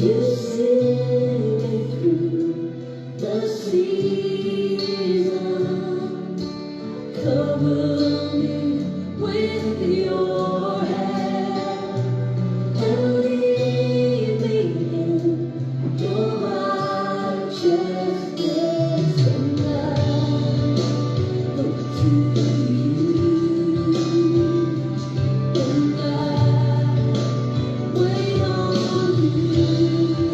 You see me through the season. Cover me with your hand and lead me in your righteousness, and I look to you, and I wait on you.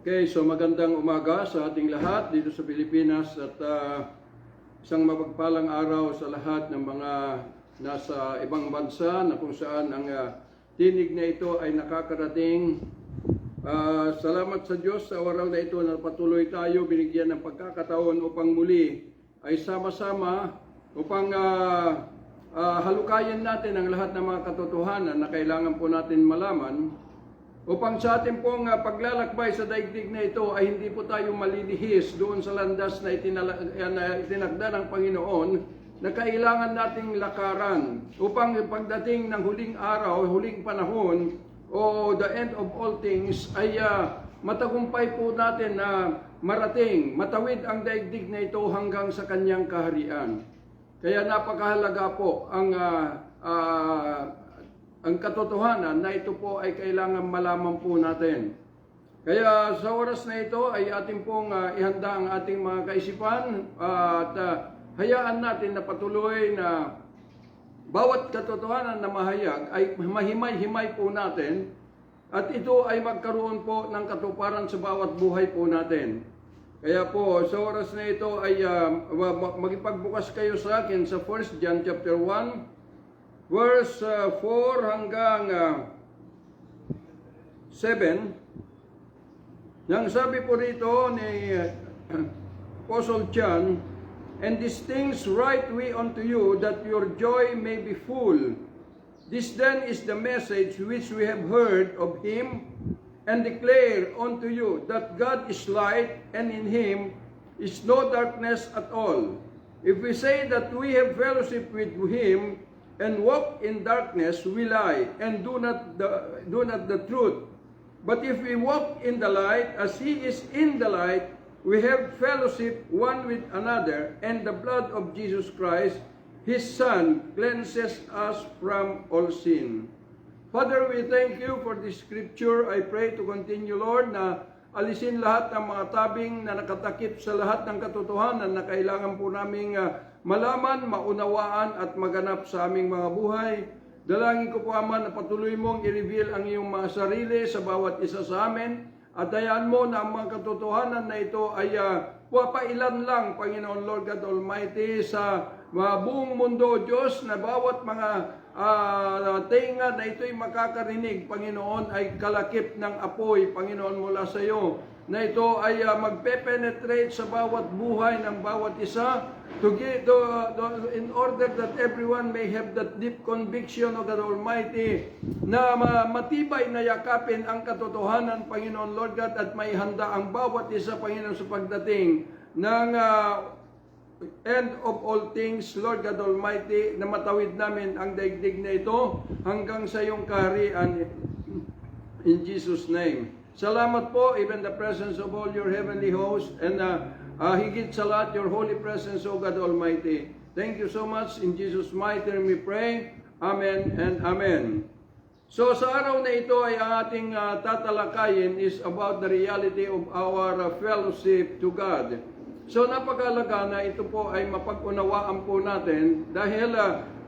Okay, so magandang umaga sa ating lahat dito sa Pilipinas at isang mapagpalang araw sa lahat ng mga nasa ibang bansa na kung saan ang tinig na ito ay nakakarating. Salamat sa Diyos sa araw na ito na patuloy tayo binigyan ng pagkakataon upang muli ay sama-sama upang halukayin natin ang lahat ng mga katotohanan na kailangan po natin malaman upang sa ating pong paglalakbay sa daigdig na ito ay hindi po tayo malilihis doon sa landas na itinakda ng Panginoon na kailangan nating lakaran upang pagdating ng huling araw, huling panahon o the end of all things ay matagumpay po natin na marating, matawid ang daigdig na ito hanggang sa kanyang kaharian. Kaya napakahalaga po ang katotohanan na ito po ay kailangan malaman po natin. Kaya sa oras na ito ay ating pong ihanda ang ating mga kaisipan at hayaan natin na patuloy na bawat katotohanan na mahayag ay mahimay-himay po natin at ito ay magkaroon po ng katuparan sa bawat buhay po natin. Kaya po sa oras na ito ay magipagbukas kayo sa akin sa 1 John chapter 1 verse 4 hanggang 7. Nang sabi po rito ni Apostle John, "And these things write we unto you, that your joy may be full. This then is the message which we have heard of him, and declare unto you, that God is light, and in him is no darkness at all. If we say that we have fellowship with him, and walk in darkness, we lie, and do not the truth. But if we walk in the light, as he is in the light, we have fellowship one with another, and the blood of Jesus Christ, his Son, cleanses us from all sin." Father, we thank you for this scripture. I pray to continue, Lord, na alisin lahat ng mga tabing na nakatakip sa lahat ng katotohanan na kailangan po naming malaman, maunawaan at maganap sa aming mga buhay. Dalangin ko po, Ama, na patuloy mong i-reveal ang iyong mga sarili sa bawat isa sa amin at hayaan mo na ang mga katotohanan na ito ay papailan lang, Panginoon Lord God Almighty, sa buong mundo, Diyos, na bawat mga tenga na ito'y makakarinig, Panginoon, ay kalakip ng apoy, Panginoon, mula sa iyo, na ito ay magpe-penetrate sa bawat buhay ng bawat isa in order that everyone may have that deep conviction of God Almighty na matibay na yakapin ang katotohanan, Panginoon Lord God, at may handa ang bawat isa, Panginoon, sa pagdating ng end of all things, Lord God Almighty, na matawid namin ang daigdig na ito hanggang sa iyong kaharian, in Jesus' name. Salamat po, even the presence of all your heavenly hosts, and higit sa lahat, your holy presence, O God Almighty. Thank you so much. In Jesus' mighty name we pray. Amen and amen. So sa araw na ito ay ang ating tatalakayin is about the reality of our fellowship to God. So napakahalaga na ito po ay mapag-unawaan po natin dahil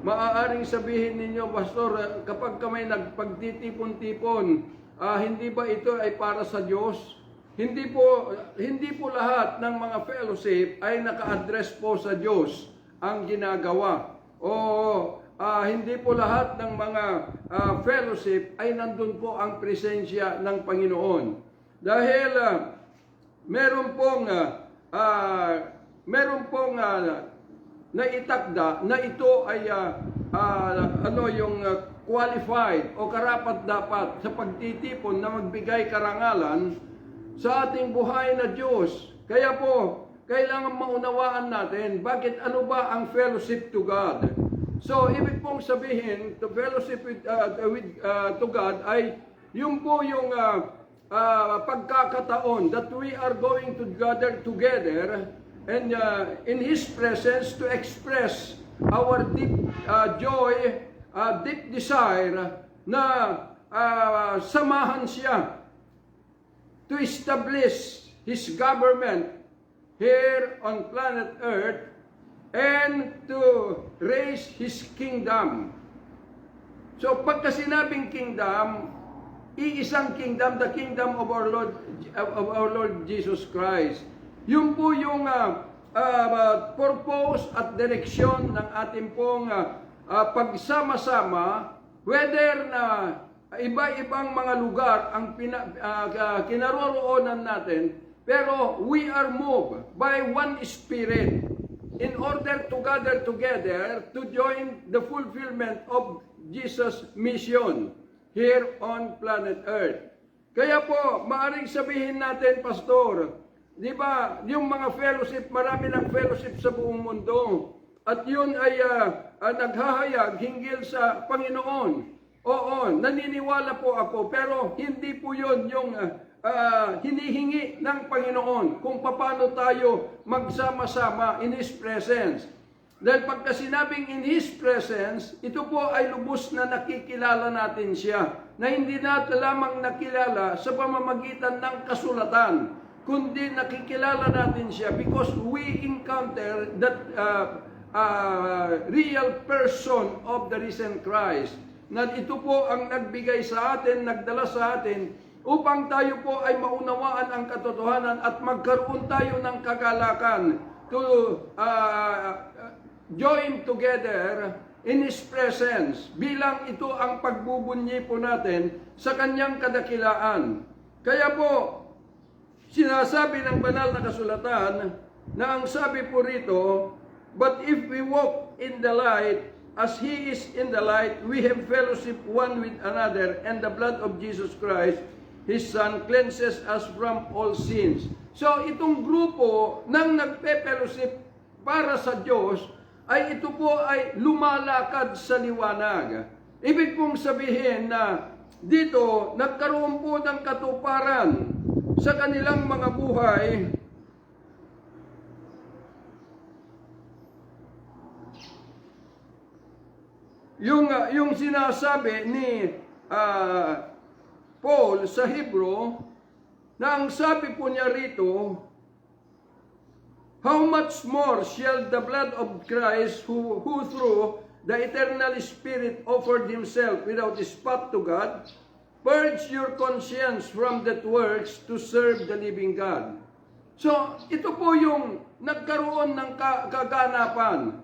maaaring sabihin ninyo, Pastor, kapag kami nagpagtitipon-tipon, hindi ba ito ay para sa Diyos? Hindi po lahat ng mga fellowship ay naka-address po sa Diyos ang ginagawa. Hindi po lahat ng mga fellowship ay nandun po ang presensya ng Panginoon. Dahil meron pong naitakda na ito ay qualified o karapat-dapat sa pagtitipon na magbigay karangalan sa ating buhay na Diyos. Kaya po, kailangan maunawaan natin ano ba ang fellowship to God. So, ibig pong sabihin, to fellowship to God ay yung pagkakataon that we are going to gather together and in His presence to express our deep joy, deep desire na samahan siya to establish His government here on planet Earth and to raise His kingdom. So pagka sinabing kingdom, iisang kingdom, the kingdom of our Lord Jesus Christ. Yun po yung purpose at direksyon ng ating pong pagsama-sama, whether na iba-ibang mga lugar ang kinaroroonan natin, pero we are moved by one Spirit in order to gather together to join the fulfillment of Jesus' mission here on planet Earth. Kaya po, maaring sabihin natin, Pastor, di ba, yung mga fellowship, marami ng fellowship sa buong mundo. At yun ay naghahayag hinggil sa Panginoon. Oo, naniniwala po ako, pero hindi po yun yung hinihingi ng Panginoon kung paano tayo magsama-sama in His presence. Dahil pagka sinabing in His presence, ito po ay lubos na nakikilala natin siya, na hindi natin lamang nakilala sa pamamagitan ng kasulatan, kundi nakikilala natin siya because we encounter that real person of the risen Christ. Na ito po ang nagbigay sa atin, nagdala sa atin, upang tayo po ay maunawaan ang katotohanan at magkaroon tayo ng kagalakan to join together in His presence, bilang ito ang pagbubunyi po natin sa Kanyang kadakilaan. Kaya po, sinasabi ng banal na kasulatan na ang sabi po rito, but if we walk in the light, as He is in the light, we have fellowship one with another, and the blood of Jesus Christ, His Son, cleanses us from all sins. So, itong grupo ng nagpe-fellowship para sa Diyos, ay ito po ay lumalakad sa liwanag. Ibig pong sabihin na dito, nagkaroon po ng katuparan sa kanilang mga buhay. Yung sinasabi ni Paul sa Hebrew, na ang sabi po niya rito, how much more shall the blood of Christ, who through the eternal Spirit offered Himself without spot to God, purge your conscience from that works to serve the living God. So, ito po yung nagkaroon ng kaganapan.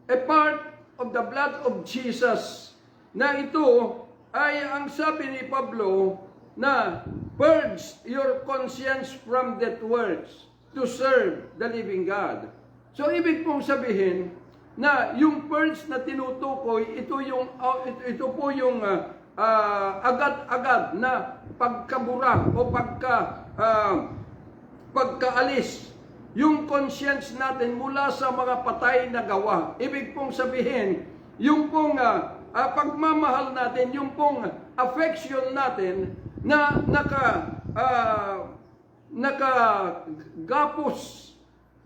A part of the blood of Jesus, na ito ay ang sabi ni Pablo na purge your conscience from that works to serve the living God. So, ibig pong sabihin na yung purge na tinutukoy, ito po yung agad-agad na pagkabura o pagkaalis yung conscience natin mula sa mga patay na gawa. Ibig pong sabihin, yung pong pagmamahal natin, yung pong affection natin na nakagapos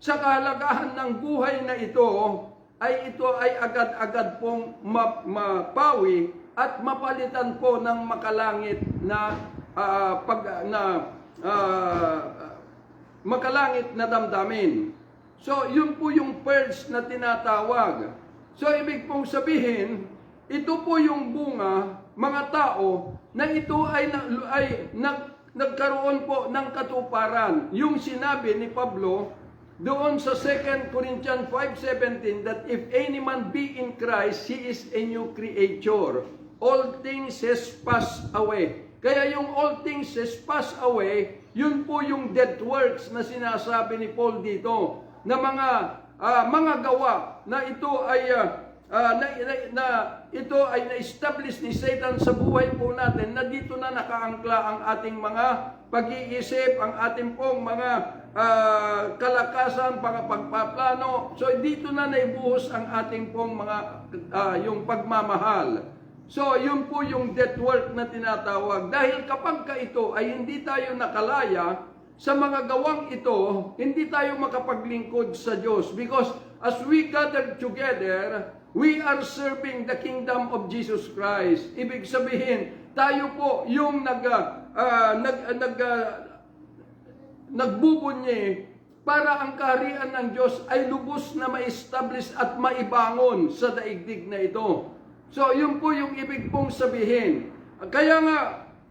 sa kahalagahan ng buhay na ito ay agad-agad pong mapawi at mapalitan po ng makalangit na makalangit na damdamin. So, yun po yung purge na tinatawag. So, ibig pong sabihin, ito po yung bunga, mga tao, na ito ay nagkaroon po ng katuparan. Yung sinabi ni Pablo doon sa 2 Corinthians 5:17 that if any man be in Christ, he is a new creature. All things has passed away. Kaya yung all things has passed away, yun po yung dead works na sinasabi ni Paul dito, na mga gawa na ito ay ito ay na-establish ni Satan sa buhay po natin, na dito na nakaangkla ang ating mga pag-iisip, ang ating pong mga kalakasan, pagpaplano. So dito na naibuhos ang ating pong mga yung pagmamahal. So yun po yung death work na tinatawag. Dahil kapag ito ay hindi tayo nakalaya sa mga gawang ito, hindi tayo makapaglingkod sa Diyos. Because as we gather together, we are serving the kingdom of Jesus Christ. Ibig sabihin, tayo po yung nagbubunyi para ang kaharian ng Diyos ay lubos na ma-establish at maibangon sa daigdig na ito. So, yun po yung ibig pong sabihin. Kaya nga,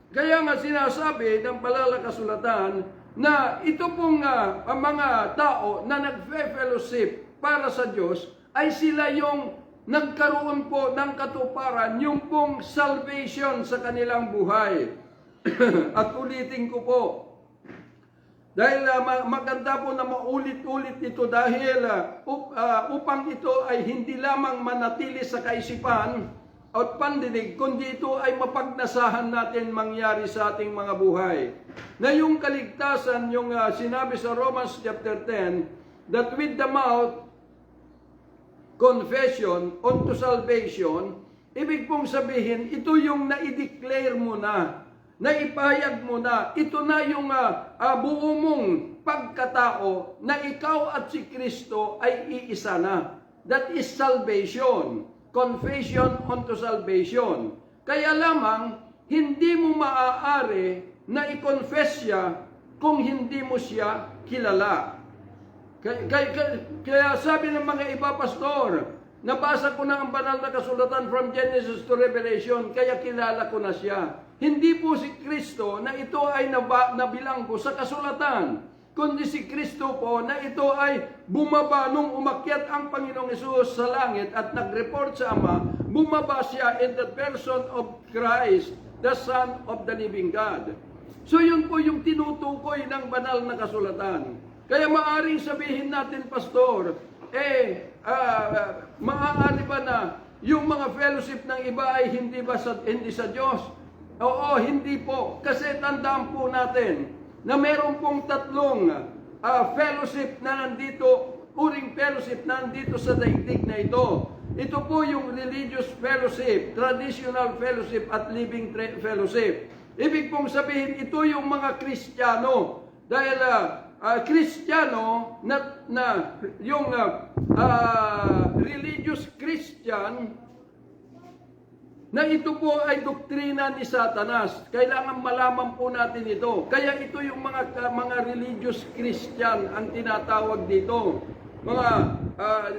Kaya nga sinasabi ng banal na kasulatan na ito pong ang mga tao na nagfe-fellowship para sa Diyos ay sila yung nagkaroon po ng katuparan, yung pong salvation sa kanilang buhay. At ulitin ko po, dahil maganda po na maulit-ulit ito dahil upang ito ay hindi lamang manatili sa kaisipan at pandinig, kundi ito ay mapagnasahan natin mangyari sa ating mga buhay. Na yung kaligtasan, yung sinabi sa Romans chapter 10, that with the mouth, confession unto salvation, ibig pong sabihin, ito yung na-declare mo na, naipahayag mo na, ito na yung buo mong pagkatao na ikaw at si Kristo ay iisa na. That is salvation. Confession unto salvation. Kaya lamang, hindi mo maaari na i-confess siya kung hindi mo siya kilala. Kaya sabi ng mga iba, pastor, nabasa ko na ang banal na kasulatan from Genesis to Revelation, kaya kilala ko na siya. Hindi po si Kristo na ito ay nabilang ko sa kasulatan, kundi si Kristo po na ito ay bumaba nung umakyat ang Panginoong Hesus sa langit at nag-report sa Ama, bumaba siya in the person of Christ, the Son of the living God. So yun po yung tinutukoy ng banal na kasulatan. Kaya maaring sabihin natin, pastor, maaari ba na yung mga fellowship ng iba ay hindi sa Diyos? Oo, hindi po. Kasi tandaan po natin na meron pong tatlong fellowship na nandito, uring fellowship na nandito sa daigdig na ito. Ito po yung religious fellowship, traditional fellowship at living fellowship. Ibig pong sabihin, ito yung mga Kristiyano. Dahil Kristiyano na yung religious Christian na ito po ay doktrina ni Satanas. Kailangan malaman po natin ito. Kaya ito yung mga religious Christian ang tinatawag dito.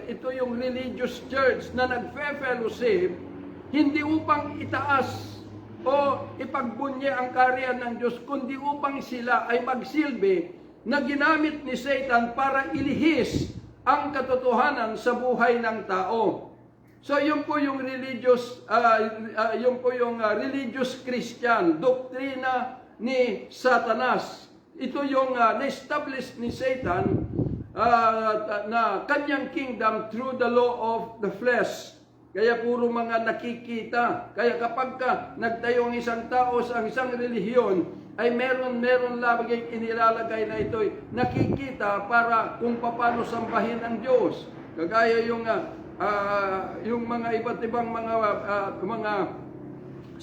Ito yung religious church na nagfe-fellowship hindi upang itaas o ipagbunye ang kaharian ng Diyos, kundi upang sila ay magsilbi na ginamit ni Satan para ilihis ang katotohanan sa buhay ng tao. So yun po yung religious religious Christian, doktrina ni Satanas. Ito yung na-establish ni Satan na kanyang kingdom through the law of the flesh. Kaya puro mga nakikita. Kaya kapag nagtayo ang isang tao sa isang relihiyon, ay meron lamang inilalagay na ito'y nakikita para kung paano sambahin ang Diyos. Kagaya yung mga iba't ibang mga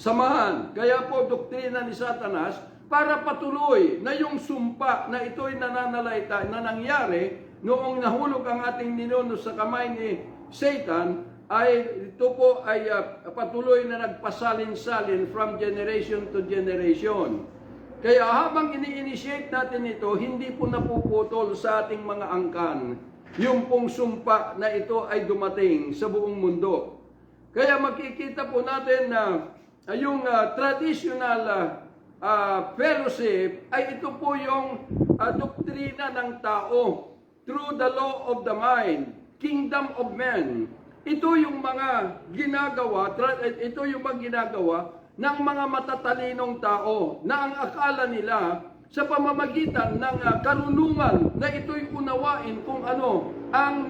samahan. Kaya po doktrina ni Satanas para patuloy na yung sumpa na ito'y nananalayta na nangyari noong nahulog ang ating ninuno sa kamay ni Satan, ay ito po ay patuloy na nagpasalin-salin from generation to generation. Kaya habang ini-initiate natin ito, hindi po napuputol sa ating mga angkan yung pong sumpa na ito ay dumating sa buong mundo. Kaya makikita po natin na yung traditional fellowship ay ito po yung doktrina ng tao through the law of the mind, kingdom of men. Ito yung mga ginagawa ng mga matatalinong tao na ang akala nila sa pamamagitan ng karunungan na ito'y unawain kung ano ang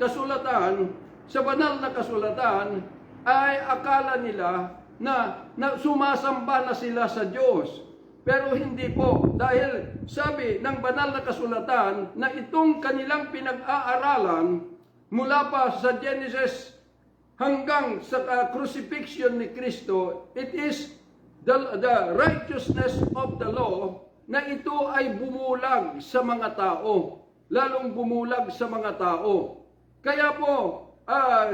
kasulatan sa banal na kasulatan, ay akala nila na sumasamba na sila sa Diyos. Pero hindi po, dahil sabi ng banal na kasulatan na itong kanilang pinag-aaralan mula pa sa Genesis hanggang sa crucifixion ni Kristo, it is the righteousness of the law na ito ay bumulag sa mga tao, lalong bumulag sa mga tao. Kaya po,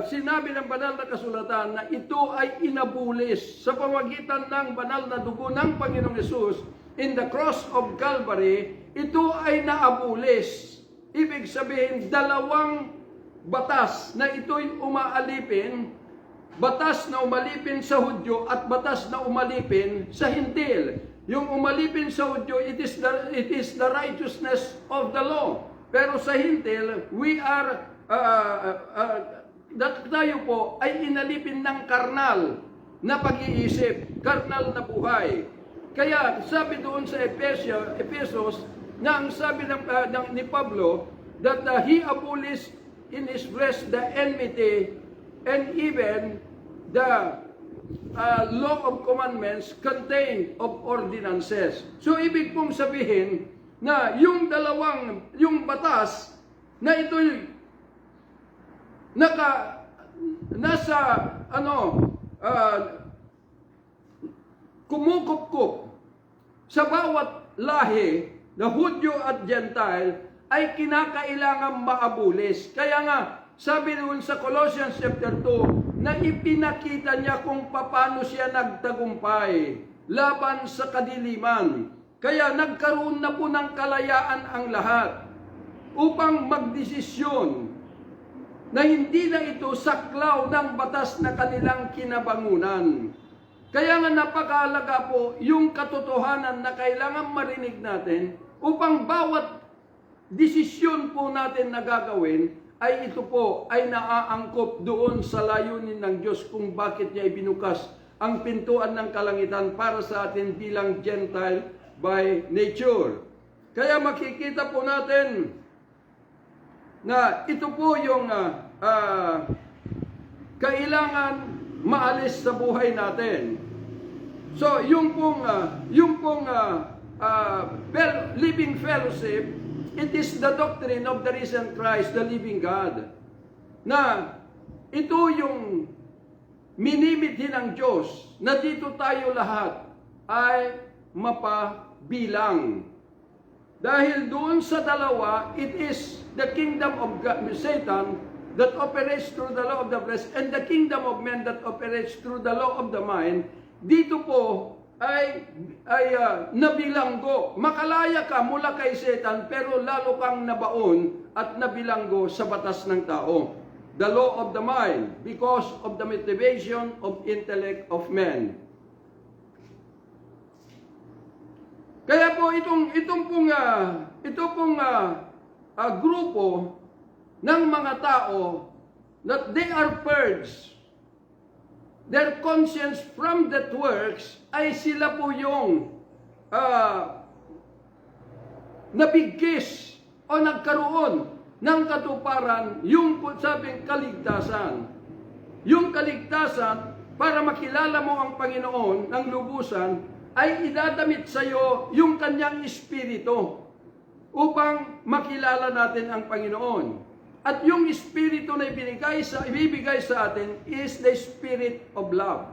sinabi ng banal na kasulatan na ito ay inabulis sa pamagitan ng banal na dugo ng Panginoong Hesus in the cross of Calvary. Ito ay naabulis. Ibig sabihin, dalawang batas na ito'y umaalipin batas na umalipin sa Hudyo at batas na umalipin sa Hintil. Yung umalipin sa Hudyo, it is the righteousness of the law. Pero sa Hintil, tayo po ay inalipin ng karnal na pag-iisip, karnal na buhay. Kaya sabi doon sa Efesos, na ang sabi ni Pablo, that he abolished in his flesh the enmity and even the law of commandments contained of ordinances. So ibig pong sabihin na yung batas na ito'y kumukupkup sa bawat lahi na Hudyo at Gentile ay kinakailangan maabulis. Kaya nga, sabi doon sa Colossians chapter 2, na ipinakita niya kung paano siya nagtagumpay laban sa kadiliman. Kaya nagkaroon na po ng kalayaan ang lahat upang magdesisyon na hindi na ito saklaw ng batas na kanilang kinabangunan. Kaya nga napakahalaga po yung katotohanan na kailangan marinig natin upang bawat desisyon po natin na gagawin ay ito po ay naaangkop doon sa layunin ng Diyos kung bakit niya ibinukas ang pintuan ng kalangitan para sa atin bilang Gentile by nature. Kaya makikita po natin na ito po yung kailangan maalis sa buhay natin. So, yung pong living fellowship, it is the doctrine of the risen Christ, the living God. Na ito yung minimithi ng Diyos na dito tayo lahat ay mapabilang. Dahil doon sa dalawa, it is the kingdom of Satan that operates through the law of the flesh and the kingdom of men that operates through the law of the mind. Dito po ay nabilanggo. Makalaya ka mula kay Satan pero lalo kang nabaon at nabilanggo sa batas ng tao. The law of the mind because of the motivation of intellect of men. Kaya po itong grupo ng mga tao that they are purged their conscience from that works ay sila po yung nabigkis o nagkaroon ng katuparan yung sabing kaligtasan. Yung kaligtasan para makilala mo ang Panginoon ng lubusan ay idadamit sa iyo yung kanyang espiritu upang makilala natin ang Panginoon. At yung espiritu na ibibigay sa atin is the spirit of love.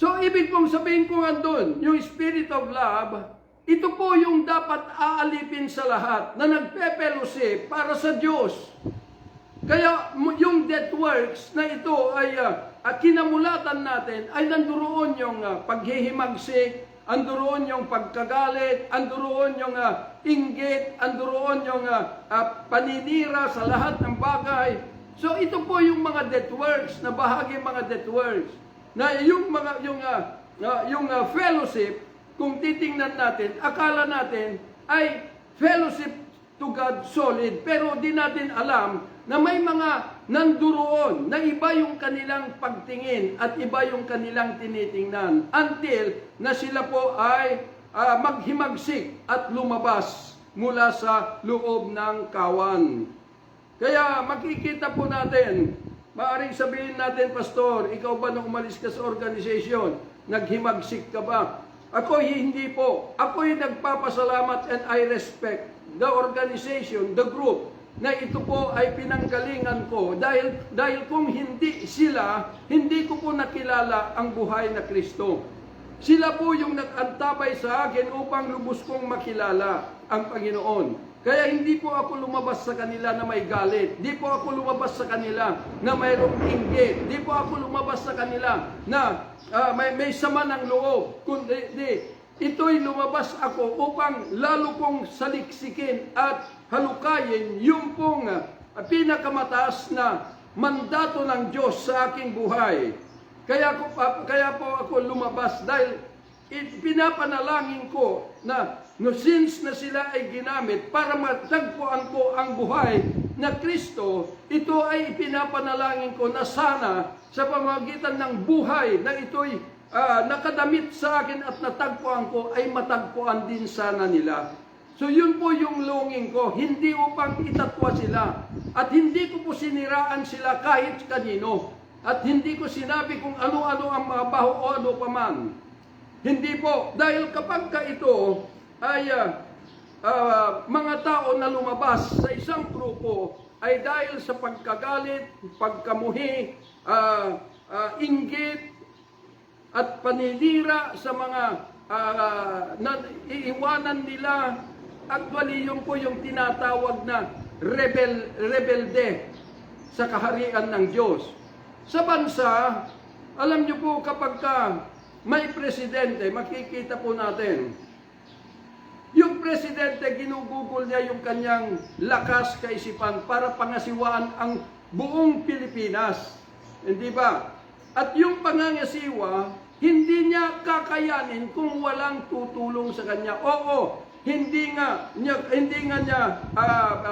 So, ibig kong sabihin ko andun, yung spirit of love, ito po yung dapat aalipin sa lahat na nagpe-fellowship para sa Diyos. Kaya yung death works na ito ay kinamulatan natin ay nanduroon yung paghihimagsik, anduroon yung pagkagalit, anduroon yung inggit, anduroon yung paninira sa lahat ng bagay. So ito po yung mga death works, na bahagi mga death works. Na yung fellowship, kung titingnan natin, akala natin ay fellowship to God solid, pero di natin alam na may mga nanduroon na iba yung kanilang pagtingin at iba yung kanilang tinitingnan until na sila po ay maghimagsik at lumabas mula sa loob ng kawan. Kaya makikita po natin, maaaring sabihin natin, Pastor, ikaw ba nung umalis ka sa organization, naghimagsik ka ba? Ako hindi po. Ako'y nagpapasalamat and I respect the organization, the group, na ito po ay pinanggalingan ko dahil kung hindi sila, hindi ko po nakilala ang buhay na Kristo. Sila po yung nag-antabay sa akin upang lubos kong makilala ang Panginoon. Kaya hindi po ako lumabas sa kanila na may galit. Di po ako lumabas sa kanila na mayroong inggit. Di po ako lumabas sa kanila na may sama ng loob. Kundi ito'y lumabas ako upang lalo kong saliksikin at halukayin yung pong pinakamataas na mandato ng Diyos sa aking buhay. Kaya po ako lumabas dahil pinapanalangin ko na no, since na sila ay ginamit para matagpuan ko ang buhay na Kristo, ito ay pinapanalangin ko na sana sa pamamagitan ng buhay na ito'y nakadamit sa akin at natagpuan ko ay matagpuan din sana nila. So yun po yung longing ko, hindi upang itatwa sila at hindi ko po siniraan sila kahit kanino at hindi ko sinabi kung ano-ano ang mga baho o ano paman. Hindi po, dahil kapag ka ito ay mga tao na lumabas sa isang grupo ay dahil sa pagkagalit, pagkamuhi, inggit, at paninira sa mga na iiwanan nila. Actually, yun po yung tinatawag na rebelde sa kaharian ng Diyos. Sa bansa, alam niyo po kapag may presidente, makikita po natin, yung presidente, ginugugol niya yung kanyang lakas kaisipan para pangasiwaan ang buong Pilipinas. Hindi ba? At yung pangangasiwa, hindi niya kakayanin kung walang tutulong sa kanya. Oo, hindi nga niya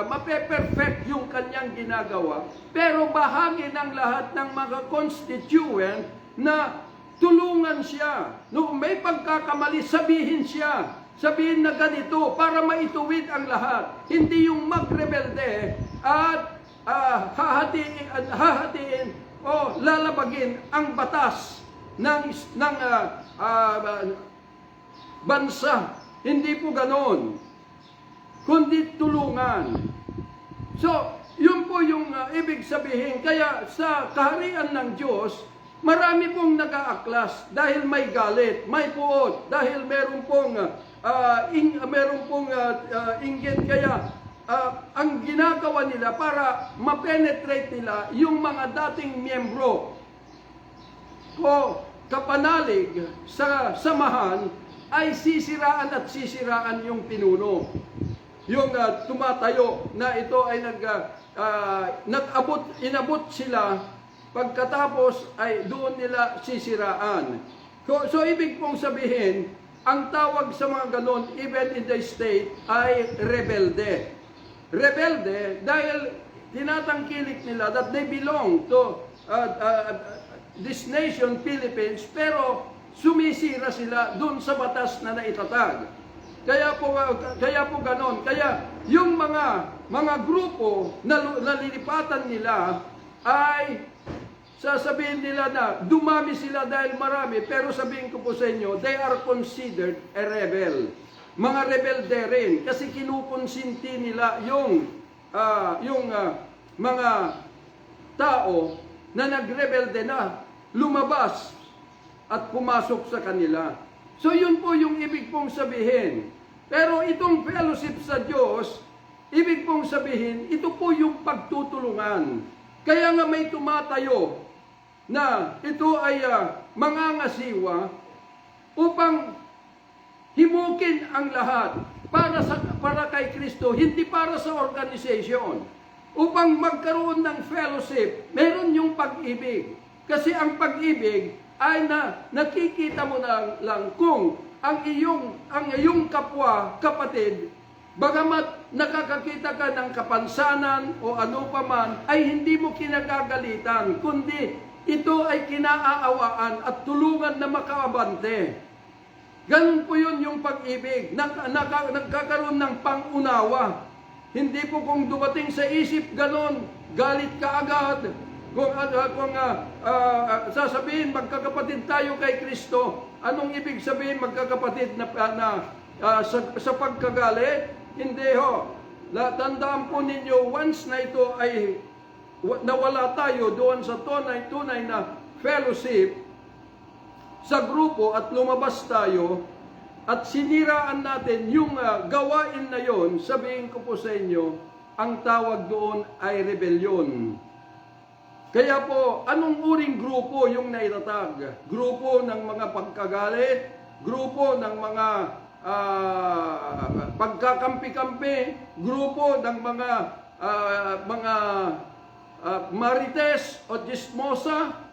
mape-perfect yung kanyang ginagawa, pero bahagi ng lahat ng mga constituent na tulungan siya. Noong may pagkakamali, sabihin siya. Sabihin na ganito para maituwid ang lahat. Hindi yung magrebelde at hahatiin o lalabagin ang batas ng bansa. Hindi po ganon, kundi tulungan. So, yun po yung ibig sabihin. Kaya sa kaharian ng Diyos, marami pong nag-aaklas dahil may galit, may puot, dahil meron pong inggit. Kaya ang ginagawa nila para ma-penetrate nila yung mga dating miyembro o kapanalig sa samahan, ay sisiraan at sisiraan yung pinuno. Yung tumatayo na ito ay inabot sila, pagkatapos ay doon nila sisiraan. So ibig pong sabihin, ang tawag sa mga ganon, even in the state, ay rebelde. Rebelde dahil tinatangkilik nila that they belong to this nation, Philippines, pero sumisira sila dun sa batas na naitatag. Kaya po ganon. Kaya yung mga grupo na lilipatan nila ay sasabihin nila na dumami sila dahil marami, pero sabihin ko po sa inyo, they are considered a rebel. Mga rebelde rin kasi kinukonsinti nila yung mga tao na nagrebelde na lumabas at pumasok sa kanila. So yun po yung ibig pong sabihin. Pero itong fellowship sa Diyos, ibig pong sabihin, ito po yung pagtutulungan. Kaya nga may tumatayo na ito ay mangangasiwa upang himukin ang lahat para kay Kristo, hindi para sa organization. Upang magkaroon ng fellowship, meron yung pag-ibig. Kasi ang pag-ibig ay nakikita mo na lang kung ang iyong kapwa, kapatid, bagamat nakakakita ka ng kapansanan o ano paman, ay hindi mo kinagagalitan, kundi ito ay kinaaawaan at tulungan na makaabante. Ganun po yun yung pag-ibig, nagkakaroon ng pangunawa. Hindi po kung dumating sa isip ganon, galit ka agad. Kung sasabihin magkakapatid tayo kay Kristo, anong ibig sabihin magkakapatid sa pagkagalit? Hindi ho. Tandaan po ninyo, once na ito ay nawala tayo doon sa tunay na fellowship sa grupo at lumabas tayo at siniraan natin yung gawain na yon, sabihin ko po sa inyo, ang tawag doon ay rebellion. Kaya po, anong uring grupo yung naitatag? Grupo ng mga pagkagalit, grupo ng mga pagkakampi-kampi, grupo ng mga marites o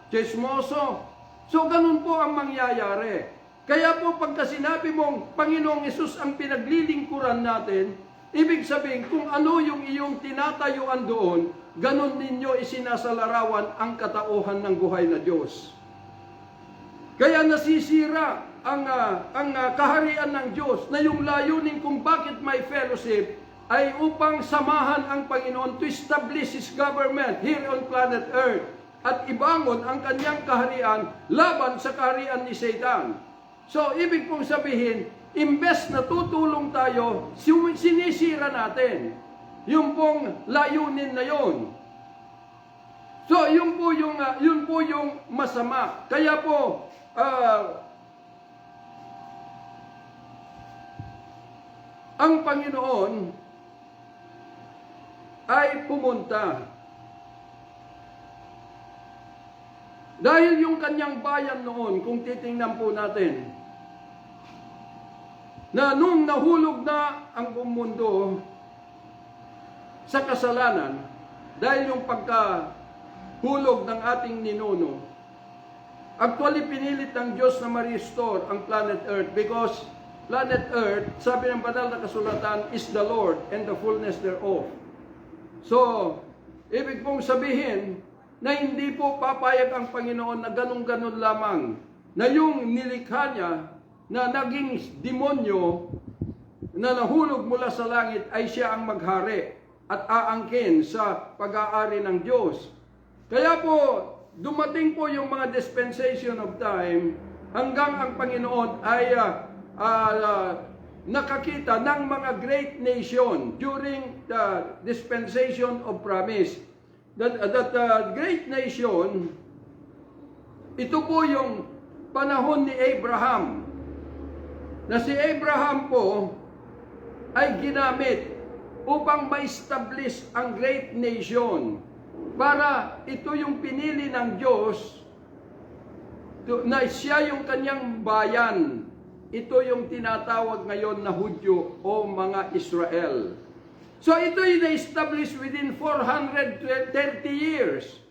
chismoso. So ganun po ang mangyayari. Kaya po pagka sinabi mong Panginoong Hesus ang pinaglilingkuran natin, ibig sabihin kung ano yung iyong tinatayuan doon, ganun ninyo isinasalarawan ang katauhan ng buhay na Diyos. Kaya nasisira ang kaharian ng Diyos na yung layunin kung bakit may fellowship ay upang samahan ang Panginoon to establish His government here on planet Earth at ibangon ang kanyang kaharian laban sa kaharian ni Satan. So, ibig pong sabihin, imbes na tutulong tayo, sinisira natin yung pong layunin na yon. So, yun po yung masama. Kaya po, ang Panginoon ay pumunta. Dahil yung kanyang bayan noon, kung titingnan po natin, na nung nahulog na ang buong mundo sa kasalanan, dahil yung pagkahulog ng ating ninuno, actually pinilit ng Diyos na ma-restore ang planet Earth because planet Earth, sabi ng banal na kasulatan, is the Lord and the fullness thereof. So, ibig pong sabihin na hindi po papayag ang Panginoon na ganun-ganun lamang, na yung nilikha niya na naging demonyo na nahulog mula sa langit ay siya ang maghari at aangkin sa pag-aari ng Diyos. Kaya po, dumating po yung mga dispensation of time hanggang ang Panginoon ay nakakita ng mga great nation during the dispensation of promise. That great nation, ito po yung panahon ni Abraham. Na si Abraham po ay ginamit upang ma-establish ang great nation. Para ito yung pinili ng Diyos na siya yung kanyang bayan. Ito yung tinatawag ngayon na Hudyo o mga Israel. So ito yung na-establish within 430 years.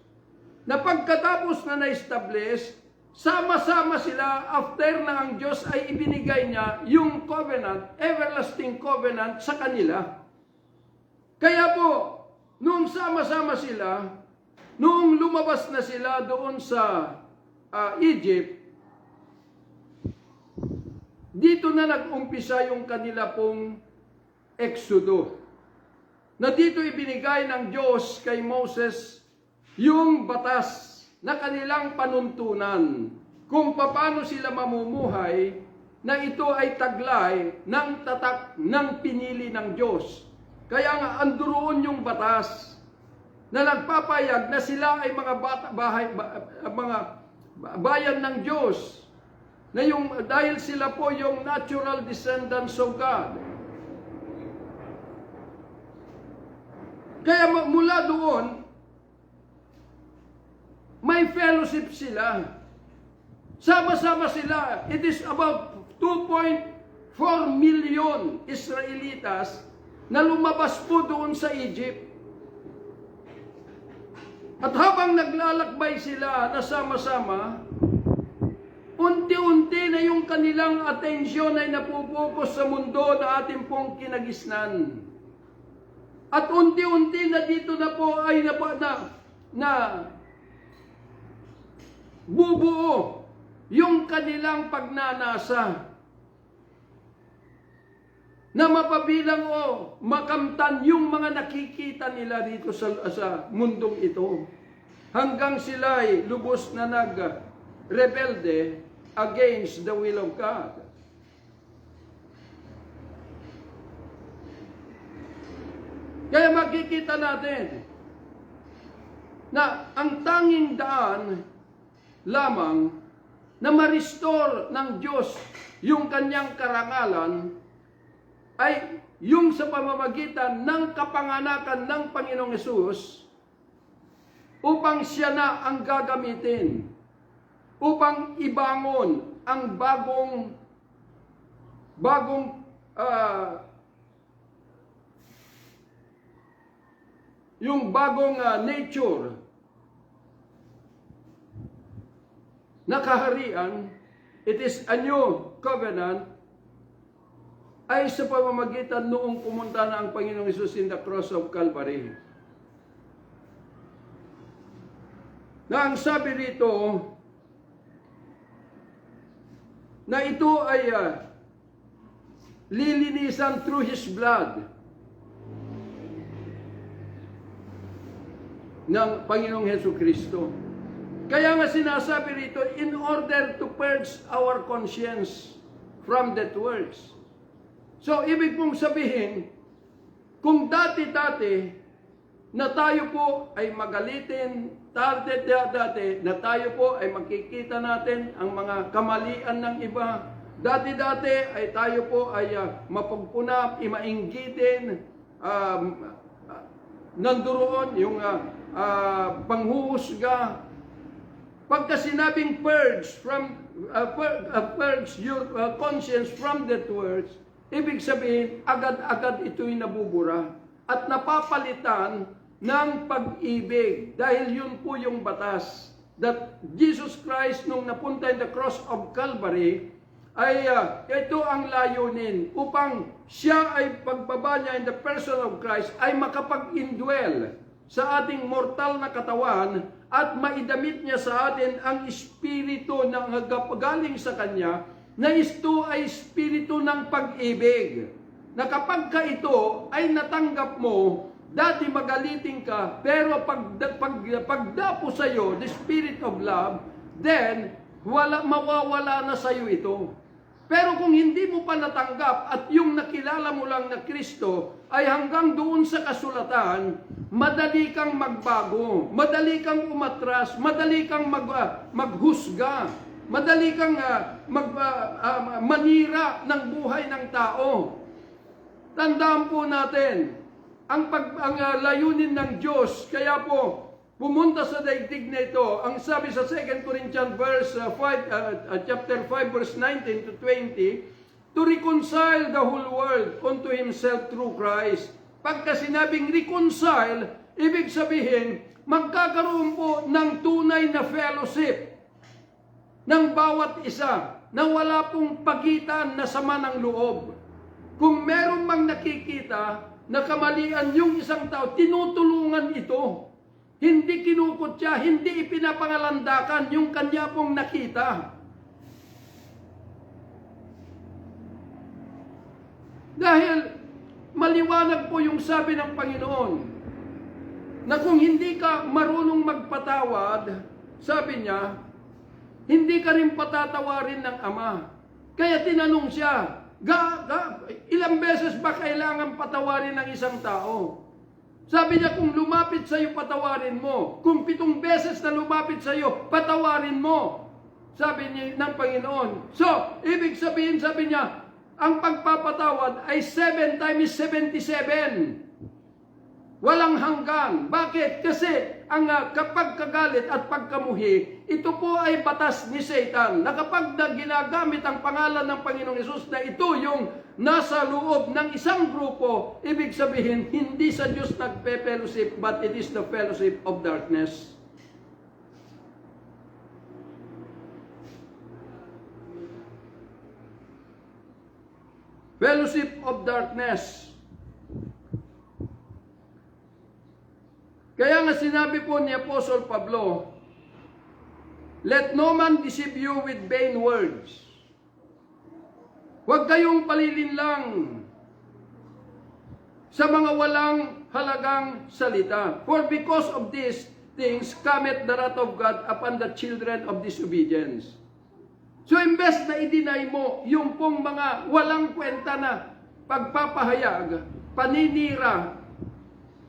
Na pagkatapos na na-establish, sama-sama sila after na ang Diyos ay ibinigay niya yung covenant, everlasting covenant sa kanila. Kaya po, noong sama-sama sila, noong lumabas na sila doon sa Egypt, dito na nag-umpisa yung kanila pong Exodo. Na dito ibinigay ng Diyos kay Moses yung batas na kanilang panuntunan kung paano sila mamumuhay na ito ay taglay ng tatak ng pinili ng Diyos. Kaya nga anduroon yung batas na nagpapayag na sila ay mga bayan ng Diyos na yung dahil sila po yung natural descendants of God. Kaya mula doon, may fellowship sila. Sama-sama sila. It is about 2.4 million Israelitas na lumabas po doon sa Egypt. At habang naglalakbay sila na sama-sama, unti-unti na yung kanilang atensyon ay napupokus sa mundo na ating pong kinagisnan. At unti-unti na dito na po ay bubuo yung kanilang pagnanasa na mapabilang o makamtan yung mga nakikita nila dito sa mundong ito hanggang sila ay lubos na nag-rebelde against the will of God. Kaya makikita natin na ang tanging daan lamang na ma-restore ng Diyos yung kanyang karangalan ay yung sa pamamagitan ng kapanganakan ng Panginoong Hesus upang siya na ang gagamitin upang ibangon ang yung bagong nature na kaharian, it is a new covenant, ay sa pamamagitan noong pumunta na ang Panginoong Hesus in the cross of Calvary. Na ang sabi rito, na ito ay lilinisan through His blood ng Panginoong Hesus Kristo. Kaya nga sinasabi rito, in order to purge our conscience from dead works. So, ibig pong sabihin, kung dati-dati na tayo po ay magalitin, dati na tayo po ay makikita natin ang mga kamalian ng iba, dati-dati ay tayo po ay mapagpuna, imainggitin, nanduroon yung panghuhusga. Pagka sinabing purge your conscience from that words, ibig sabihin, agad-agad ito'y nabubura at napapalitan ng pag-ibig. Dahil yun po yung batas that Jesus Christ nung napunta in the cross of Calvary, ay ito ang layunin upang siya ay pagbaba niya in the person of Christ ay makapag-indwell sa ating mortal na katawan at maidamit niya sa atin ang espiritu ng galing sa Kanya na ito ay espiritu ng pag-ibig. Na kapag ka ito ay natanggap mo, dati magaliting ka, pero pagdapo sa iyo, the spirit of love, then mawawala na sa iyo ito. Pero kung hindi mo pa natanggap at yung nakilala mo lang na Kristo ay hanggang doon sa kasulatan, madali kang magbago, madali kang umatras, madali kang maghusga, madali kang manira ng buhay ng tao. Tandaan po natin, ang layunin ng Diyos, kaya po pumunta sa daigdig na ito, ang sabi sa 2 Corinthians chapter 5 verse 19 to 20, to reconcile the whole world unto Himself through Christ. Pagka sinabing reconcile, ibig sabihin, magkakaroon po ng tunay na fellowship ng bawat isa na wala pong pagitan na sama ng loob. Kung meron mang nakikita na kamalian yung isang tao, tinutulungan ito. Hindi kinukutya, hindi ipinapangalandakan yung kanya pong nakita. Dahil maliwanag po yung sabi ng Panginoon na kung hindi ka marunong magpatawad, sabi niya, hindi ka rin patatawarin ng Ama. Kaya tinanong siya, ilang beses ba kailangan patawarin ng isang tao? Sabi niya, kung lumapit sa iyo, patawarin mo. Kung 7 beses na lumapit sa iyo, patawarin mo. Sabi niya ng Panginoon. So, ibig sabihin, sabi niya, ang pagpapatawad ay 7 times 77. Walang hanggan. Bakit? Kasi ang kapag kagalit at pagkamuhi, ito po ay batas ni Satan. Na kapag ginagamit ang pangalan ng Panginoong Hesus na ito yung nasa loob ng isang grupo, ibig sabihin, hindi sa Diyos nagpe-fellowship, but it is the fellowship of darkness. Fellowship of darkness. Kaya nga sinabi po ni Apostle Pablo, let no man deceive you with vain words. Huwag kayong palilinlang sa mga walang halagang salita. For because of these things cometh the wrath of God upon the children of disobedience. So imbes na i-deny mo yung pong mga walang kwenta na pagpapahayag, paninira,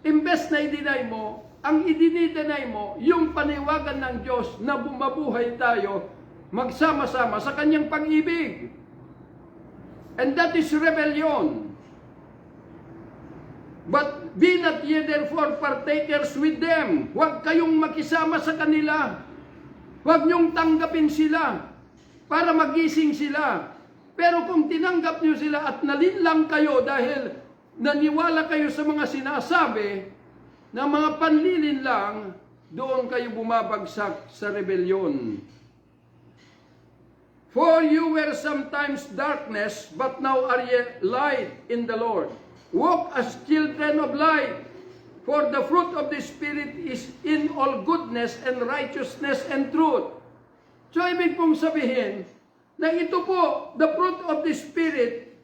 imbes na i-deny mo, ang i-deny mo yung paniwagan ng Diyos na bumabuhay tayo magsama-sama sa kanyang pag-ibig. And that is rebellion. But be not ye therefore partakers with them. Huwag kayong makisama sa kanila. Huwag niyong tanggapin sila para magising sila. Pero kung tinanggap niyo sila at nalinlang kayo dahil naniwala kayo sa mga sinasabi, ng mga panlilin lang, doon kayo bumabagsak sa rebellion. For you were sometimes darkness, but now are ye light in the Lord. Walk as children of light, for the fruit of the Spirit is in all goodness and righteousness and truth. So, ibig pong sabihin, na ito po, the fruit of the Spirit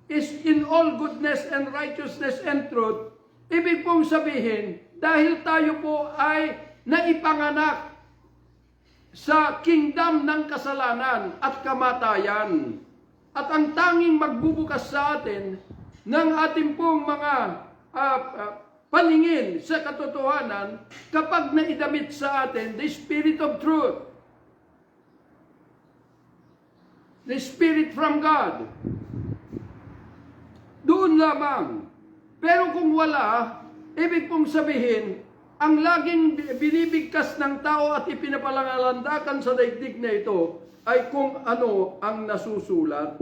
is in all goodness and righteousness and truth. Ibig pong sabihin, dahil tayo po ay naipanganak sa kingdom ng kasalanan at kamatayan. At ang tanging magbubukas sa atin ng ating pong mga paningin sa katotohanan kapag naidamit sa atin the Spirit of Truth. The Spirit from God. Doon lamang. Pero kung wala, ibig pong sabihin, ang laging binibigkas ng tao at ipinapalangalandakan sa daigdig na ito ay kung ano ang nasusulat.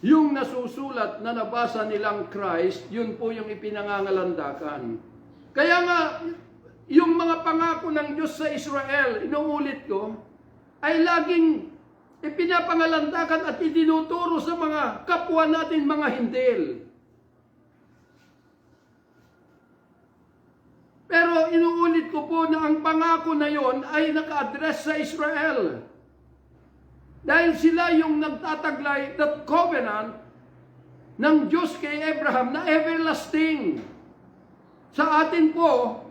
Yung nasusulat na nabasa nilang Christ, yun po yung ipinangangalandakan. Kaya nga, yung mga pangako ng Diyos sa Israel, inuulit ko, ay laging ipinapangalandakan at itinuturo sa mga kapwa natin mga Hintil. Pero inuulit ko po na ang pangako na yon ay naka-address sa Israel. Dahil sila yung nagtataglay that covenant ng Diyos kay Abraham na everlasting. Sa atin po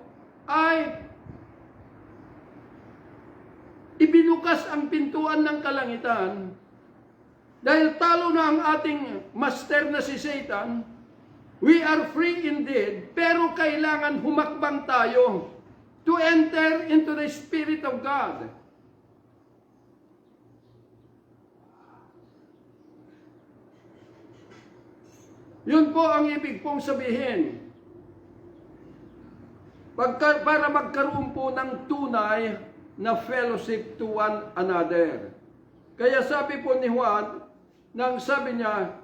ay ibinukas ang pintuan ng kalangitan dahil talo na ang ating master na si Satan. We are free indeed, pero kailangan humakbang tayo to enter into the Spirit of God. Yun po ang ibig pong sabihin. Para magkaroon po ng tunay na fellowship to one another. Kaya sabi po ni Juan, nang sabi niya,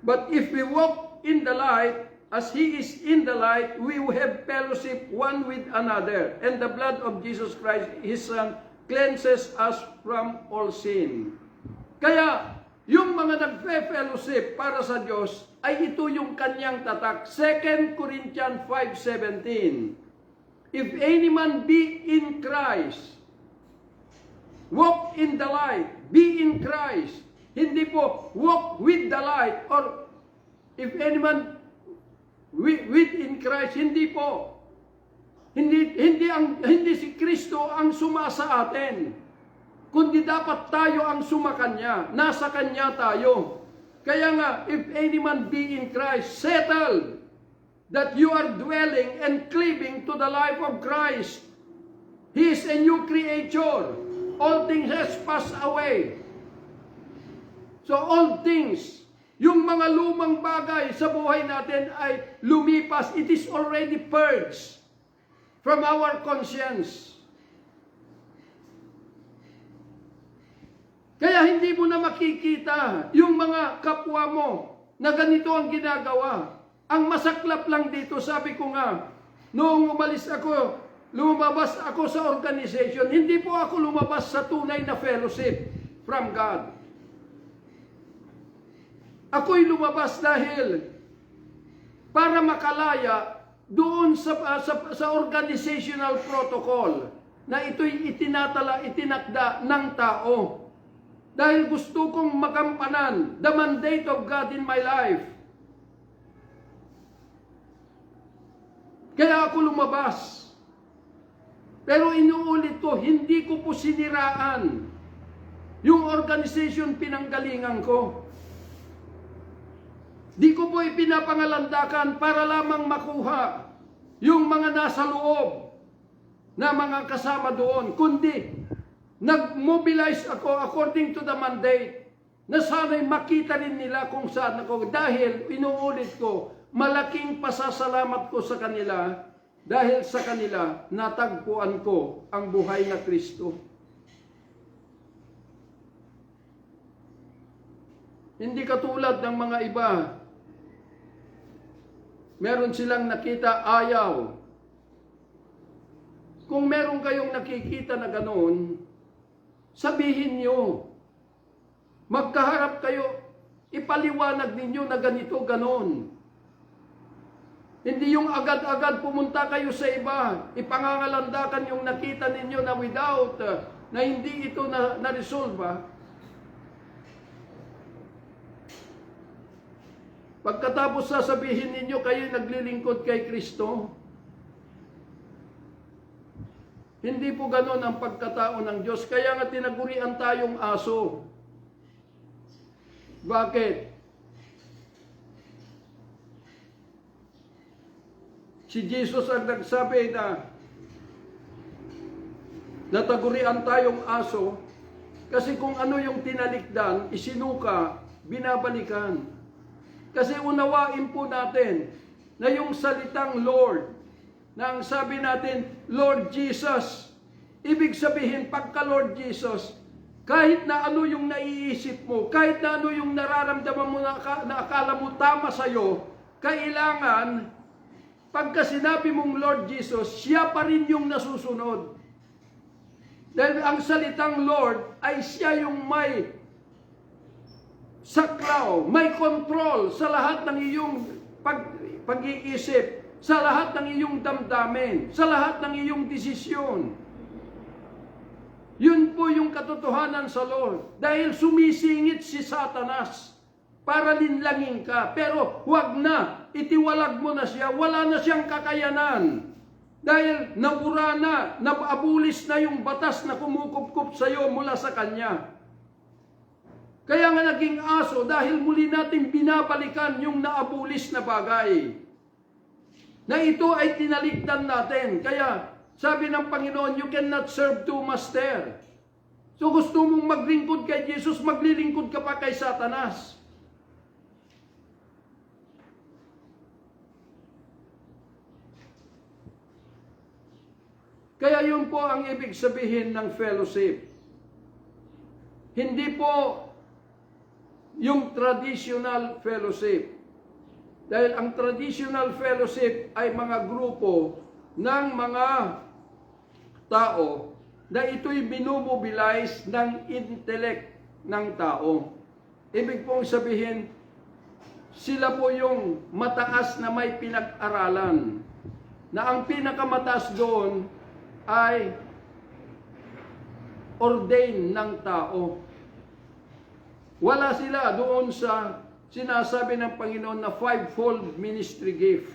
But if we walk in the light, as He is in the light, we will have fellowship one with another. And the blood of Jesus Christ, His Son, cleanses us from all sin. Kaya, yung mga nagfe-fellowship para sa Diyos, ay ito yung kanyang tatak. 2 Corinthians 5:17. If any man be in Christ, walk in the light, be in Christ. Hindi po, walk with the light, or if any man within Christ, hindi po. Hindi si Kristo ang sumasa atin, kundi dapat tayo ang sumakanya. Nasa Kanya tayo. Kaya nga, if any man be in Christ, settled that you are dwelling and cleaving to the life of Christ. He is a new creature. All things has passed away. So all things, yung mga lumang bagay sa buhay natin ay lumipas. It is already purged from our conscience. Kaya hindi mo na makikita yung mga kapwa mo na ganito ang ginagawa. Ang masaklap lang dito, sabi ko nga, noong lumabas ako sa organization, hindi po ako lumabas sa tunay na fellowship from God. Ako'y lumabas dahil para makalaya doon sa organizational protocol na ito'y itinakda ng tao. Dahil gusto kong magampanan the mandate of God in my life. Kaya ako lumabas. Pero inuulit ko, hindi ko po siniraan yung organization pinanggalingan ko. Di ko po ipinapangalandakan para lamang makuha yung mga nasa loob na mga kasama doon, kundi nag-mobilize ako according to the mandate na sana'y makita rin nila kung saan ako. Dahil, inuulit ko, malaking pasasalamat ko sa kanila Dahil sa kanila, natagpuan ko ang buhay na Kristo. Hindi katulad ng mga iba. Meron silang nakita, ayaw. Kung meron kayong nakikita na ganoon, sabihin nyo. Magkaharap kayo, ipaliwanag ninyo na ganito, ganon. Hindi yung agad-agad pumunta kayo sa iba, ipangangalandakan yung nakita ninyo na without, na hindi ito na-resolve. Pagkatapos sasabihin ninyo kayo naglilingkod kay Kristo, hindi po ganon ang pagkatao ng Diyos. Kaya nga tinagurian tayong aso. Bakit? Si Jesus ang nagsabi na natagurian tayong aso kasi kung ano yung tinalikdan, isinuka, binabalikan. Kasi unawain po natin na yung salitang Lord, na ang sabi natin, Lord Jesus, ibig sabihin, pagka Lord Jesus, kahit na ano yung naiisip mo, kahit na ano yung nararamdaman mo na akala mo tama sa'yo, kailangan, pagka sinabi mong Lord Jesus, siya pa rin yung nasusunod. Dahil ang salitang Lord ay siya yung may saklaw, may control sa lahat ng iyong pag-iisip, sa lahat ng iyong damdamin, sa lahat ng iyong desisyon. Yun po yung katotohanan sa Lord. Dahil sumisingit si Satanas para linlangin ka. Pero huwag na, itiwalag mo na siya, wala na siyang kakayanan. Dahil nabura na, nababulis na yung batas na kumukupkup sa iyo mula sa Kanya. Kaya nga naging aso dahil muli natin binabalikan yung naabulis na bagay. Na ito ay tinalikdan natin. Kaya sabi ng Panginoon, you cannot serve two masters. So gusto mong maglingkod kay Jesus, maglilingkod ka pa kay Satanas. Kaya yun po ang ibig sabihin ng fellowship. Hindi po yung traditional fellowship. Dahil ang traditional fellowship ay mga grupo ng mga tao na ito'y binumobilize ng intellect ng tao. Ibig pong sabihin, sila po yung mataas na may pinag-aralan. Na ang pinakamataas doon ay ordained ng tao. Wala sila doon sa sinasabi ng Panginoon na fivefold ministry gift.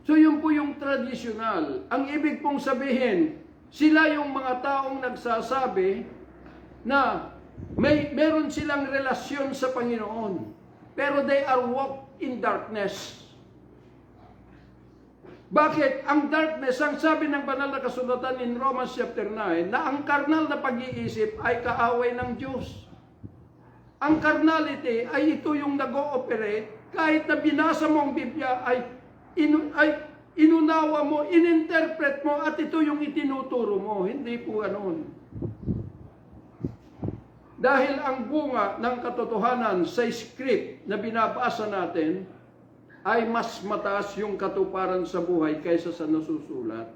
So yun po yung traditional. Ang ibig pong sabihin, sila yung mga taong nagsasabi na meron silang relasyon sa Panginoon. Pero they are walked in darkness. Bakit? Ang darkness, ang sabi ng banal na kasulatan in Romans chapter 9, na ang karnal na pag-iisip ay kaaway ng Diyos. Ang carnality ay ito yung nag-ooperate, kahit na binasa mo ang Biblia, ay inunawa mo, ininterpret mo, at ito yung itinuturo mo. Hindi po ganon. Dahil ang bunga ng katotohanan sa script na binabasa natin, ay mas mataas yung katuparan sa buhay kaysa sa nasusulat.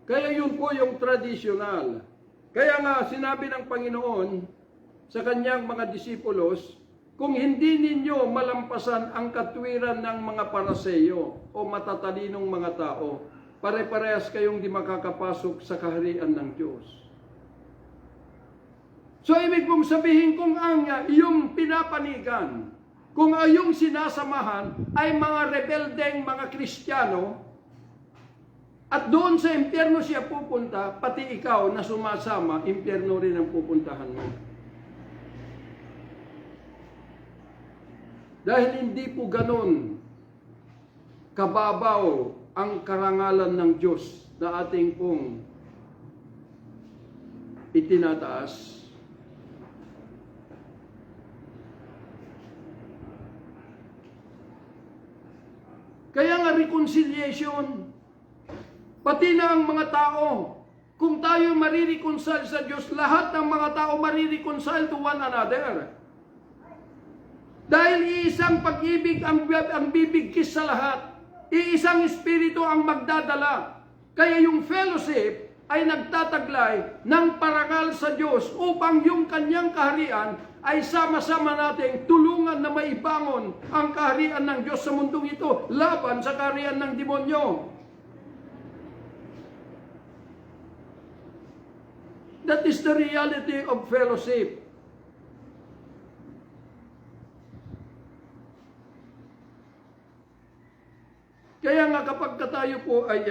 Kaya yun po yung traditional. Kaya nga sinabi ng Panginoon sa kanyang mga disipulos, kung hindi ninyo malampasan ang katwiran ng mga Paraseyo o matatalinong mga tao, pare-parehas kayong di makakapasok sa kaharian ng Diyos. So, ibig pong sabihin kung ang iyong pinapanigan, kung ang iyong sinasamahan ay mga rebeldeng mga Kristiyano, at doon sa impyerno siya pupunta, pati ikaw na sumasama, impyerno rin ang pupuntahan mo. Dahil hindi po ganon kababaw ang karangalan ng Diyos na ating pong itinataas. Kaya nga reconciliation, pati na ang mga tao, kung tayo marireconcile sa Diyos, lahat ng mga tao marireconcile to one another. Dahil iisang pag-ibig ang bibigkis sa lahat, iisang espiritu ang magdadala. Kaya yung fellowship ay nagtataglay ng parangal sa Diyos upang yung kanyang kaharian ay sama-sama nating tulungan na maibangon ang kaharian ng Diyos sa mundong ito laban sa kaharian ng demonyo. That is the reality of fellowship. Kaya nga kapag tayo po ay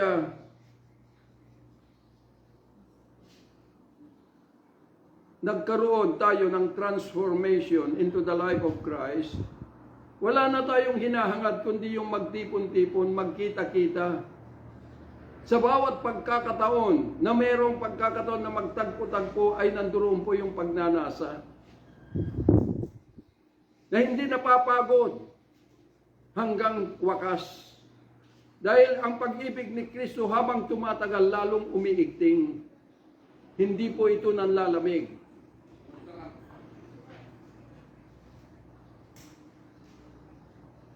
nagkaroon tayo ng transformation into the life of Christ, wala na tayong hinahangad kundi yung magtipon-tipon, magkita-kita. Sa bawat pagkakataon na mayroong pagkakataon na magtagpo-tagpo ay nandoon po yung pagnanasa. Na hindi napapagod hanggang wakas. Dahil ang pag-ibig ni Kristo habang tumatagal lalong umiigting. Hindi po ito nanlalamig.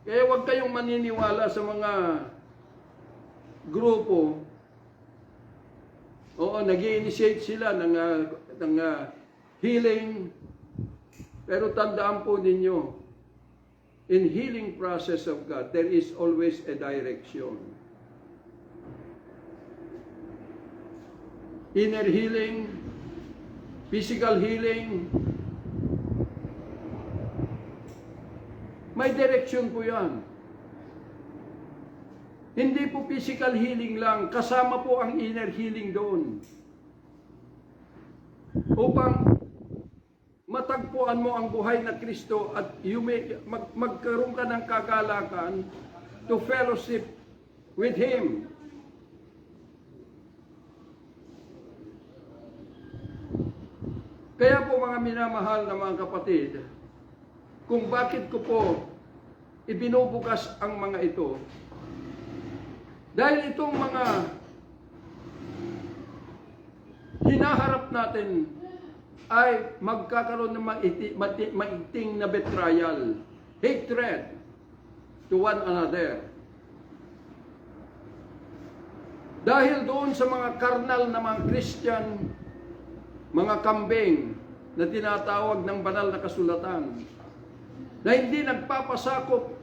Kaya huwag kayong maniniwala sa mga grupo. Oo, nag-i-initiate sila ng healing. Pero tandaan po ninyo, in healing process of God, there is always a direction. Inner healing, physical healing, may direction po yan. Hindi po physical healing lang, kasama po ang inner healing doon. Upang matagpuan mo ang buhay na Kristo at magkaroon ka ng kagalakan to fellowship with Him. Kaya po mga minamahal na mga kapatid, kung bakit ko po ibinubukas ang mga ito, dahil itong mga hinaharap natin ay magkakaroon ng maiting na betrayal, hatred to one another. Dahil doon sa mga karnal na mga Christian, mga kambing na tinatawag ng banal na kasulatan, na hindi nagpapasakop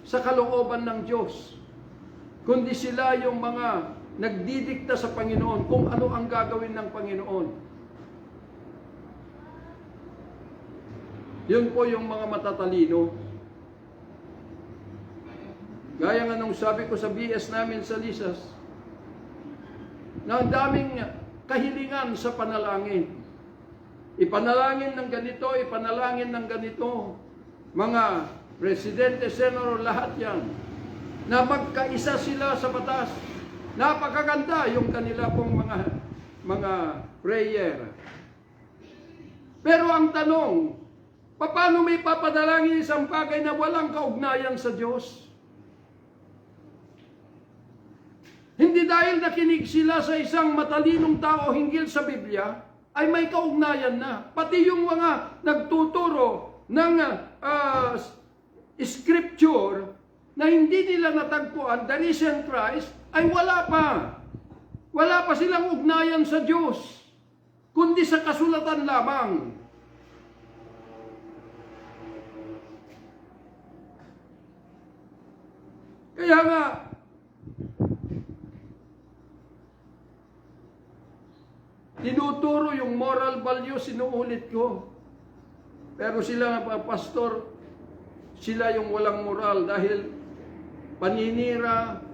sa kalooban ng Diyos, kundi sila yung mga nagdidikta sa Panginoon kung ano ang gagawin ng Panginoon. Yun po yung mga matatalino. Gaya nga nung sabi ko sa BS namin sa Lisas, na ang daming kahilingan sa panalangin. Ipanalangin ng ganito, ipanalangin ng ganito. Mga presidente, senador, lahat yan. Na magkaisa sila sa batas. Napakaganda yung kanila pong mga prayer. Pero ang tanong, paano may papadalangin isang bagay na walang kaugnayan sa Diyos? Hindi dahil nakinig sila sa isang matalinong tao hinggil sa Biblia, ay may kaugnayan na. Pati yung mga nagtuturo ng scripture na hindi nila natagpuan, the risen Christ, ay wala pa. Wala pa silang ugnayan sa Diyos, kundi sa kasulatan lamang. Kaya nga, tinuturo yung moral values, sinuulit ko. Pero sila nga, pastor, sila yung walang moral dahil paninira,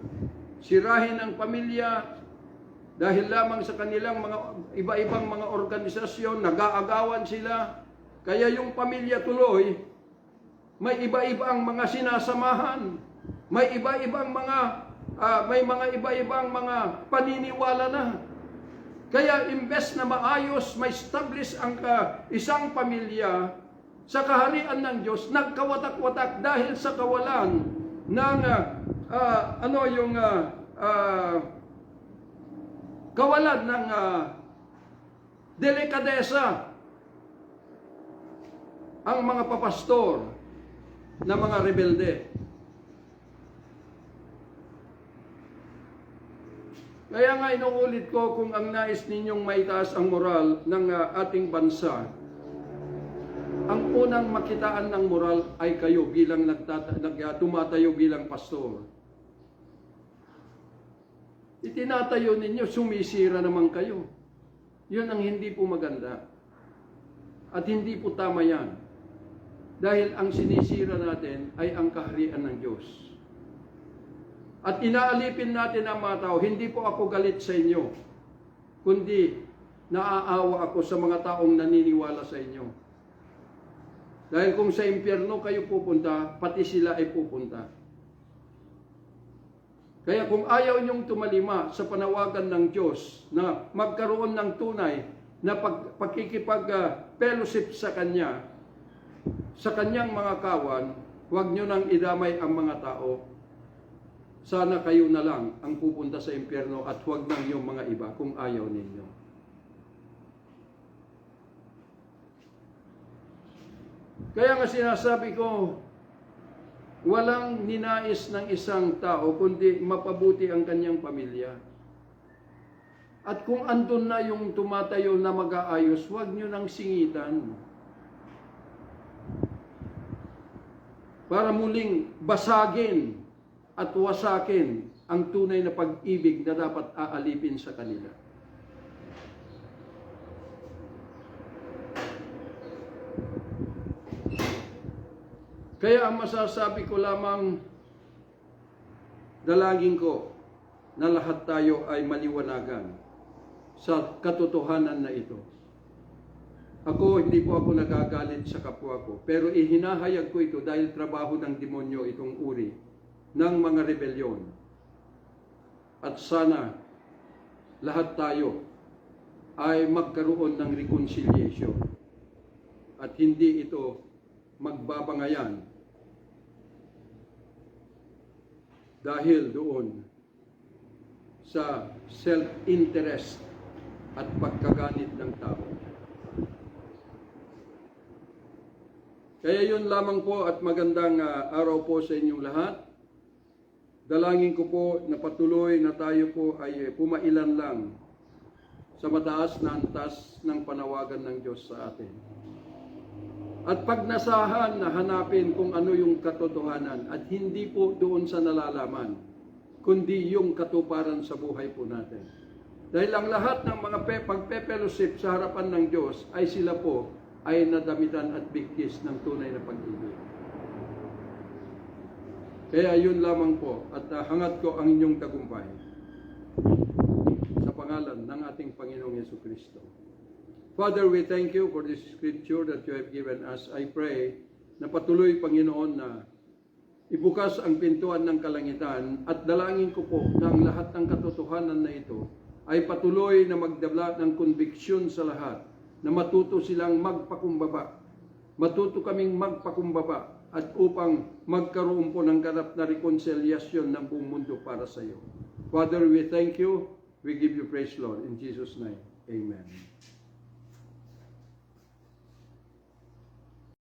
sirahin ang pamilya, dahil lamang sa kanilang mga iba-ibang mga organisasyon, nag-aagawan sila. Kaya yung pamilya tuloy, may iba-ibang mga sinasamahan, may iba-ibang mga may mga iba-ibang mga paniniwala na. Kaya imbes na maayos, ma-establish ang isang pamilya sa kaharian ng Diyos, nagkawatak-watak dahil sa kawalan ng kawalan ng delikadesa ang mga papastor na mga rebelde. Kaya nga inuulit ko, kung ang nais ninyong maitaas ang moral ng ating bansa, ang unang makitaan ng moral ay kayo bilang tumatayo bilang pastor. Itinatayo ninyo, sumisira naman kayo. Yun ang hindi po maganda. At hindi po tama yan. Dahil ang sinisira natin ay ang kaharian ng Diyos. At inaalipin natin ang mga tao, hindi po ako galit sa inyo, kundi naaawa ako sa mga taong naniniwala sa inyo. Dahil kung sa impyerno kayo pupunta, pati sila ay pupunta. Kaya kung ayaw niyong tumalima sa panawagan ng Diyos na magkaroon ng tunay na pakikipag-fellowship sa Kanya, sa Kanyang mga kawan, huwag niyo nang idamay ang mga tao. Sana kayo na lang ang pupunta sa impyerno at huwag nang yung mga iba kung ayaw ninyo. Kaya nga sinasabi ko, walang ninais ng isang tao kundi mapabuti ang kanyang pamilya. At kung andun na yung tumatayo na mag-aayos, huwag nyo nang singitan. Para muling basagin at wasakin ang tunay na pag-ibig na dapat aalipin sa kanila. Kaya ang masasabi ko lamang, dalangin ko na lahat tayo ay maliwanagan sa katotohanan na ito. Hindi po ako nagagalit sa kapwa ko, pero ihinahayag ko ito dahil trabaho ng demonyo itong uri ng mga rebelyon. At sana lahat tayo ay magkaroon ng reconciliation at hindi ito magbabangayan dahil doon sa self-interest at pagkaganit ng tao. Kaya yun lamang po at magandang araw po sa inyong lahat. Dalangin ko po na patuloy na tayo po ay pumailan lang sa mataas na antas ng panawagan ng Diyos sa atin. At pagnasahan na hanapin kung ano yung katotohanan at hindi po doon sa nalalaman, kundi yung katuparan sa buhay po natin. Dahil ang lahat ng mga pagpe-fellowship sa harapan ng Diyos ay sila po ay nadamitan at bigkis ng tunay na pag-ibig. Kaya yun lamang po at hangat ko ang inyong tagumpay sa pangalan ng ating Panginoong Jesucristo. Father, we thank you for this scripture that you have given us. I pray na patuloy, Panginoon, na ibukas ang pintuan ng kalangitan at dalangin ko po na ang lahat ng katotohanan na ito ay patuloy na magdala ng conviction sa lahat na matuto silang magpakumbaba. Matuto kaming magpakumbaba at upang magkaroon po ng ganap na reconciliation ng buong mundo para sa iyo. Father, we thank you. We give you praise, Lord. In Jesus' name, amen.